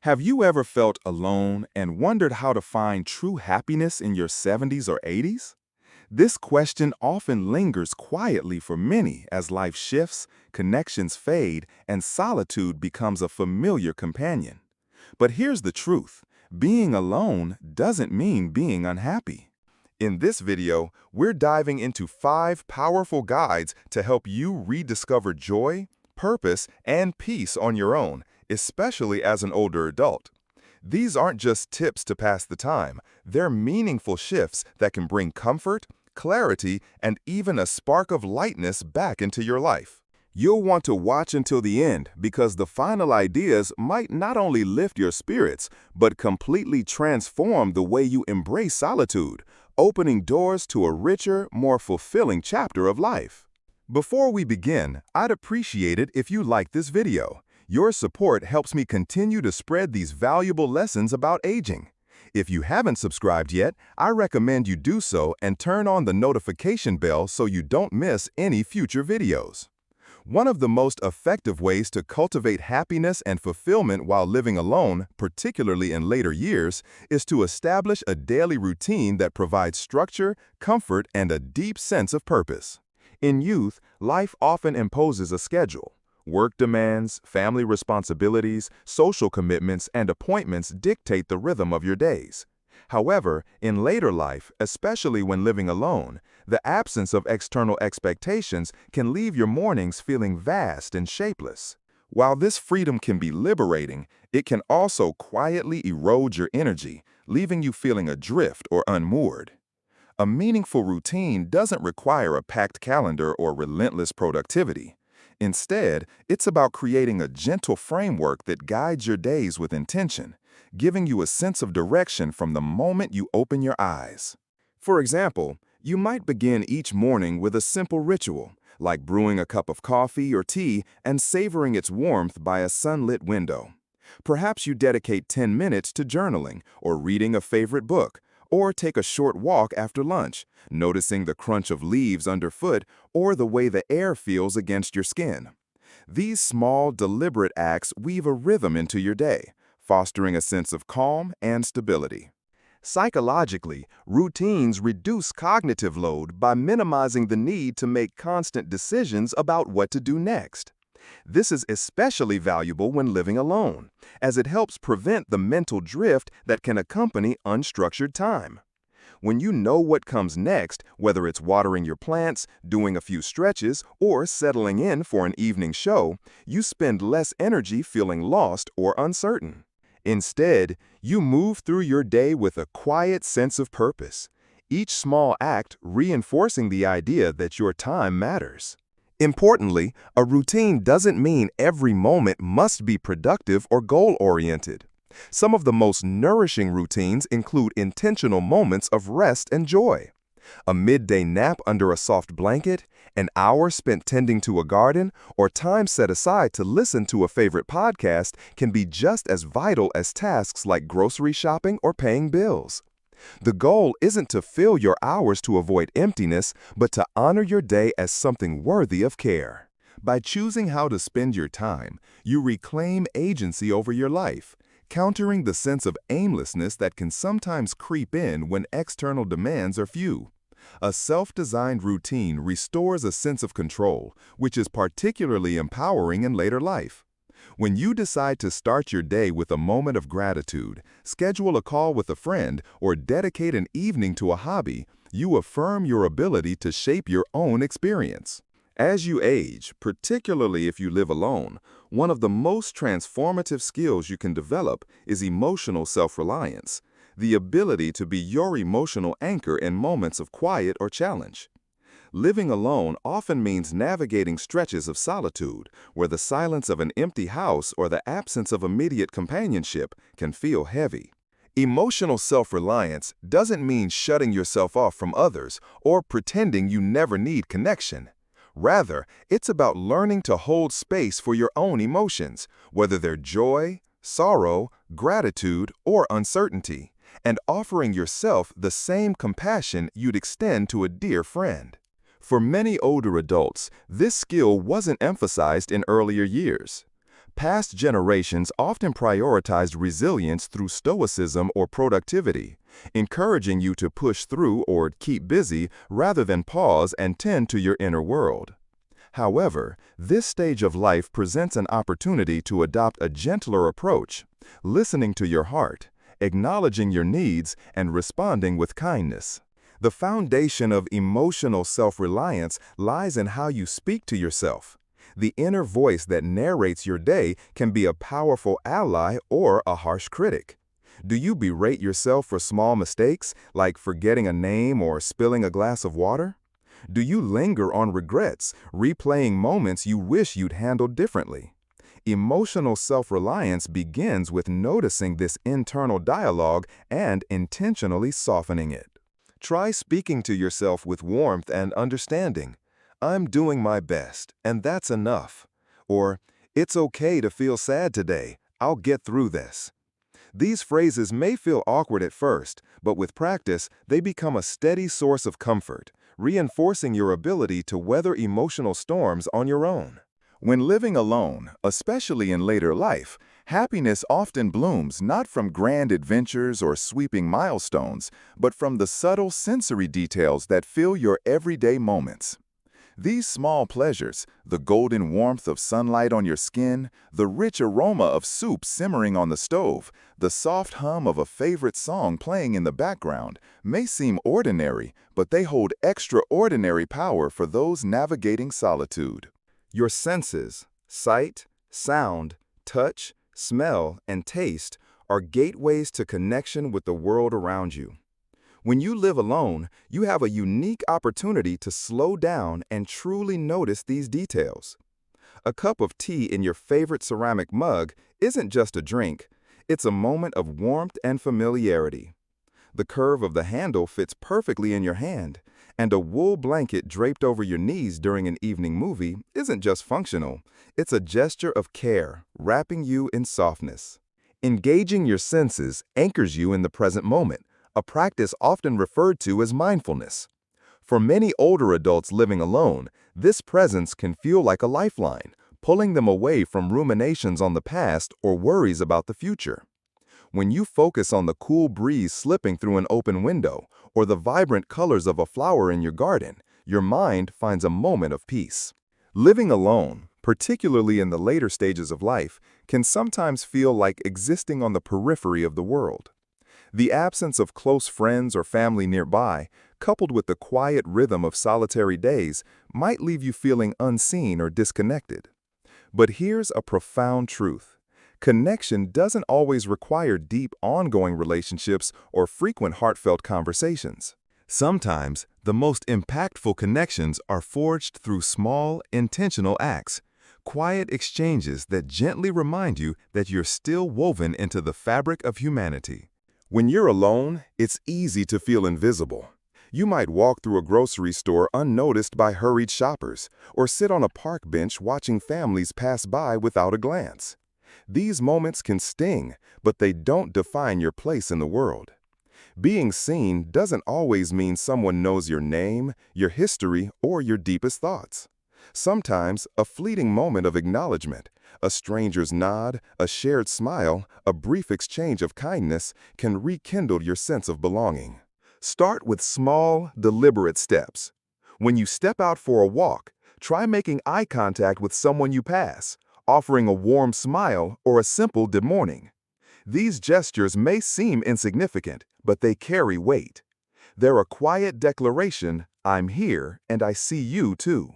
Have you ever felt alone and wondered how to find true happiness in your 70s or 80s? This question often lingers quietly for many as life shifts, connections fade, and solitude becomes a familiar companion. But here's the truth. Being alone doesn't mean being unhappy. In this video, we're diving into 5 powerful guides to help you rediscover joy, purpose, and peace on your own, especially as an older adult. These aren't just tips to pass the time, they're meaningful shifts that can bring comfort, clarity, and even a spark of lightness back into your life. You'll want to watch until the end because the final ideas might not only lift your spirits, but completely transform the way you embrace solitude, opening doors to a richer, more fulfilling chapter of life. Before we begin, I'd appreciate it if you liked this video. Your support helps me continue to spread these valuable lessons about aging. If you haven't subscribed yet, I recommend you do so and turn on the notification bell so you don't miss any future videos. One of the most effective ways to cultivate happiness and fulfillment while living alone, particularly in later years, is to establish a daily routine that provides structure, comfort, and a deep sense of purpose. In youth, life often imposes a schedule. Work demands, family responsibilities, social commitments, and appointments dictate the rhythm of your days. However, in later life, especially when living alone, the absence of external expectations can leave your mornings feeling vast and shapeless. While this freedom can be liberating, it can also quietly erode your energy, leaving you feeling adrift or unmoored. A meaningful routine doesn't require a packed calendar or relentless productivity. Instead, it's about creating a gentle framework that guides your days with intention, giving you a sense of direction from the moment you open your eyes. For example, you might begin each morning with a simple ritual, like brewing a cup of coffee or tea and savoring its warmth by a sunlit window. Perhaps you dedicate 10 minutes to journaling or reading a favorite book, or take a short walk after lunch, noticing the crunch of leaves underfoot or the way the air feels against your skin. These small, deliberate acts weave a rhythm into your day, fostering a sense of calm and stability. Psychologically, routines reduce cognitive load by minimizing the need to make constant decisions about what to do next. This is especially valuable when living alone, as it helps prevent the mental drift that can accompany unstructured time. When you know what comes next, whether it's watering your plants, doing a few stretches, or settling in for an evening show, you spend less energy feeling lost or uncertain. Instead, you move through your day with a quiet sense of purpose, each small act reinforcing the idea that your time matters. Importantly, a routine doesn't mean every moment must be productive or goal-oriented. Some of the most nourishing routines include intentional moments of rest and joy. A midday nap under a soft blanket, an hour spent tending to a garden, or time set aside to listen to a favorite podcast can be just as vital as tasks like grocery shopping or paying bills. The goal isn't to fill your hours to avoid emptiness, but to honor your day as something worthy of care. By choosing how to spend your time, you reclaim agency over your life, countering the sense of aimlessness that can sometimes creep in when external demands are few. A self-designed routine restores a sense of control, which is particularly empowering in later life. When you decide to start your day with a moment of gratitude, schedule a call with a friend, or dedicate an evening to a hobby, you affirm your ability to shape your own experience. As you age, particularly if you live alone, one of the most transformative skills you can develop is emotional self-reliance, the ability to be your emotional anchor in moments of quiet or challenge. Living alone often means navigating stretches of solitude, where the silence of an empty house or the absence of immediate companionship can feel heavy. Emotional self-reliance doesn't mean shutting yourself off from others or pretending you never need connection. Rather, it's about learning to hold space for your own emotions, whether they're joy, sorrow, gratitude, or uncertainty, and offering yourself the same compassion you'd extend to a dear friend. For many older adults, this skill wasn't emphasized in earlier years. Past generations often prioritized resilience through stoicism or productivity, encouraging you to push through or keep busy rather than pause and tend to your inner world. However, this stage of life presents an opportunity to adopt a gentler approach, listening to your heart, acknowledging your needs, and responding with kindness. The foundation of emotional self-reliance lies in how you speak to yourself. The inner voice that narrates your day can be a powerful ally or a harsh critic. Do you berate yourself for small mistakes, like forgetting a name or spilling a glass of water? Do you linger on regrets, replaying moments you wish you'd handled differently? Emotional self-reliance begins with noticing this internal dialogue and intentionally softening it. Try speaking to yourself with warmth and understanding. "I'm doing my best, and that's enough." Or, "It's okay to feel sad today. I'll get through this." These phrases may feel awkward at first, but with practice, they become a steady source of comfort, reinforcing your ability to weather emotional storms on your own. When living alone, especially in later life, happiness often blooms not from grand adventures or sweeping milestones, but from the subtle sensory details that fill your everyday moments. These small pleasures, the golden warmth of sunlight on your skin, the rich aroma of soup simmering on the stove, the soft hum of a favorite song playing in the background, may seem ordinary, but they hold extraordinary power for those navigating solitude. Your senses, sight, sound, touch, smell, and taste, are gateways to connection with the world around you. When you live alone, you have a unique opportunity to slow down and truly notice these details. A cup of tea in your favorite ceramic mug isn't just a drink, it's a moment of warmth and familiarity. The curve of the handle fits perfectly in your hand, and a wool blanket draped over your knees during an evening movie isn't just functional, it's a gesture of care, wrapping you in softness. Engaging your senses anchors you in the present moment, a practice often referred to as mindfulness. For many older adults living alone, this presence can feel like a lifeline, pulling them away from ruminations on the past or worries about the future. When you focus on the cool breeze slipping through an open window or the vibrant colors of a flower in your garden, your mind finds a moment of peace. Living alone, particularly in the later stages of life, can sometimes feel like existing on the periphery of the world. The absence of close friends or family nearby, coupled with the quiet rhythm of solitary days, might leave you feeling unseen or disconnected. But here's a profound truth. Connection doesn't always require deep, ongoing relationships or frequent heartfelt conversations. Sometimes, the most impactful connections are forged through small, intentional acts, quiet exchanges that gently remind you that you're still woven into the fabric of humanity. When you're alone, it's easy to feel invisible. You might walk through a grocery store unnoticed by hurried shoppers, or sit on a park bench watching families pass by without a glance. These moments can sting, but they don't define your place in the world. Being seen doesn't always mean someone knows your name, your history, or your deepest thoughts. Sometimes, a fleeting moment of acknowledgement, a stranger's nod, a shared smile, a brief exchange of kindness can rekindle your sense of belonging. Start with small, deliberate steps. When you step out for a walk, try making eye contact with someone you pass, offering a warm smile or a simple good morning. These gestures may seem insignificant, but they carry weight. They're a quiet declaration, "I'm here and I see you too."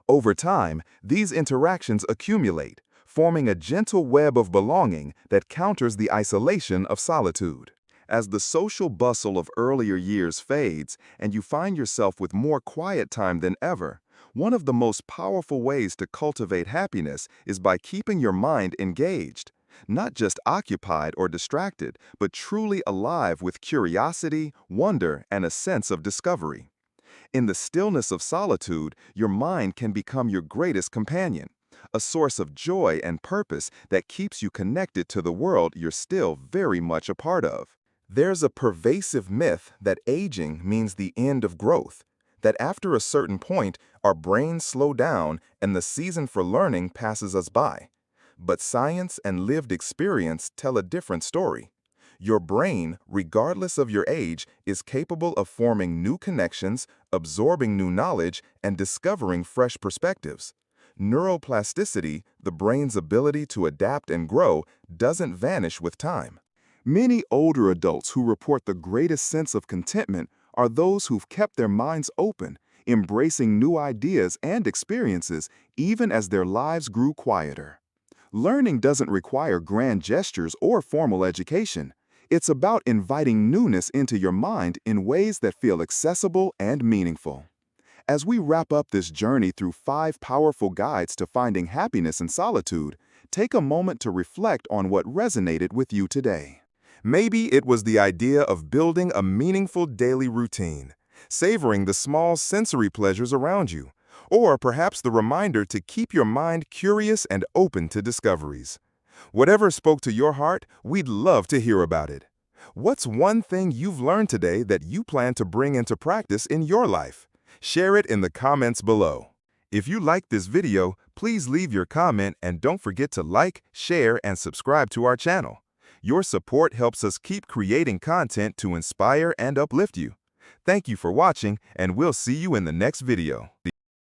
Over time, these interactions accumulate, forming a gentle web of belonging that counters the isolation of solitude. As the social bustle of earlier years fades and you find yourself with more quiet time than ever, one of the most powerful ways to cultivate happiness is by keeping your mind engaged, not just occupied or distracted, but truly alive with curiosity, wonder, and a sense of discovery. In the stillness of solitude, your mind can become your greatest companion, a source of joy and purpose that keeps you connected to the world you're still very much a part of. There's a pervasive myth that aging means the end of growth, that after a certain point, our brains slow down and the season for learning passes us by. But science and lived experience tell a different story. Your brain, regardless of your age, is capable of forming new connections, absorbing new knowledge, and discovering fresh perspectives. Neuroplasticity, the brain's ability to adapt and grow, doesn't vanish with time. Many older adults who report the greatest sense of contentment are those who've kept their minds open, embracing new ideas and experiences even as their lives grew quieter. Learning doesn't require grand gestures or formal education. It's about inviting newness into your mind in ways that feel accessible and meaningful. As we wrap up this journey through 5 powerful guides to finding happiness in solitude, take a moment to reflect on what resonated with you today. Maybe it was the idea of building a meaningful daily routine, savoring the small sensory pleasures around you, or perhaps the reminder to keep your mind curious and open to discoveries. Whatever spoke to your heart, we'd love to hear about it. What's one thing you've learned today that you plan to bring into practice in your life? Share it in the comments below. If you liked this video, please leave your comment and don't forget to like, share, and subscribe to our channel. Your support helps us keep creating content to inspire and uplift you. Thank you for watching, and we'll see you in the next video.